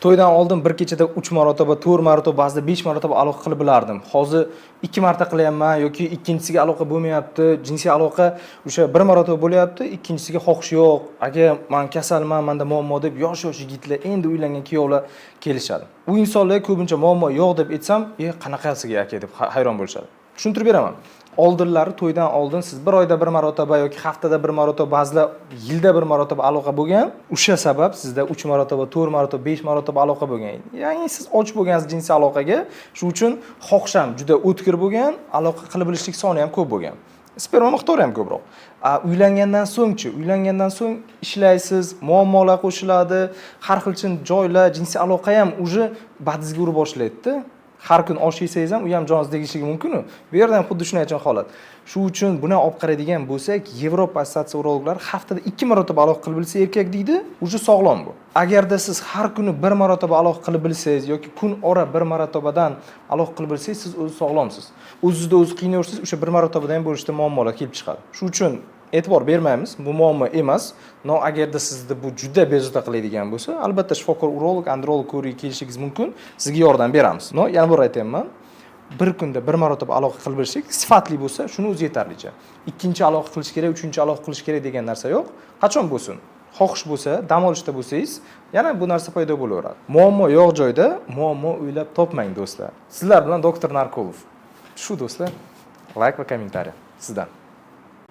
To'ydan oldin bir kechada 3 marotaba, 4 marotaba, ba'zida 5 marotaba aloqa qilib bilardim. Hozir 2 marta qilyapman yoki ikkinchisiga aloqa bo'lmayapti. Jinsiy aloqa o'sha bir marotaba bo'lyapti, ikkinchisiga xohish yo'q. Agar men kasalman, menda muammo deb yosh-yosh yigitlar, endi uylangan kuyovlar kelishadi. U insonlar ko'pincha muammo yo'q deb aytsam, qanaqasiga aka deb hayron bo'lishadi. Tushuntirib beraman. Oldinlari to'ydan oldin siz bir oyda bir marotaba yoki haftada bir marotaba, ba'zilar yilda bir marotaba aloqa bo'lgan. O'sha sabab sizda 3 marotaba, 4 marotaba, 5 marotaba aloqa bo'lgan. Ya'ni siz och bo'lgansiz jinsiy aloqaga, shuning uchun xohisham juda o'tkir bo'lgan, aloqa qilib bilishlik soni ham ko'p bo'lgan. Sperma miqdori ham ko'proq. Uylangandan so'ngchi, uylangandan so'ng ishlaysiz, muammolar qo'shiladi, har xil joylar, jinsiy aloqa ham uje badizga urib boshlaydi-da. Har kun osh yesangiz ham u ham joningiz tegishligi mumkin-ku. Bu yerda ham xuddi shunday holat. Shuning uchun buni olib qaraydigan bo'lsak, Yevropa assotsiatsiya urologlari haftada 2 marotaba aloqa qilib bilsa erkak deydi, uje sog'lom bu. Agarda siz har kuni bir marotaba aloqa qilib bilsangiz yoki kun ora bir marotabadan aloqa qilib bilsangiz, siz o'zi sog'lomsiz. O'zingizda o'zi qiynaysiz, o'sha bir marotabadan ham bo'lishda muammolar kelib chiqadi. Shuning uchun e'tibor bermaymiz. Bu muammo emas. Agarda sizda bu juda bezovta qiladigan bo'lsa, albatta shifokor, urolog, androlog ko'rikka kelishingiz mumkin. Sizga yordam beramiz. Yana bir aytayman. Bir kunda bir marotaba aloqa qilib bilishlik sifatli bo'lsa, shuni o'zi yetarlicha. Ikkinchi aloqa qilish kerak, uchinchi aloqa qilish kerak degan narsa yo'q. Qachon bo'lsin? Xohish bo'lsa, dam olishda bo'lsangiz, yana bu narsa paydo bo'laveradi. Muammo yo'q joyda muammo o'ylab topmang do'stlar. Sizlar bilan doktor Narkolov. Shu do'stlar. Like va kommentariy sizdan.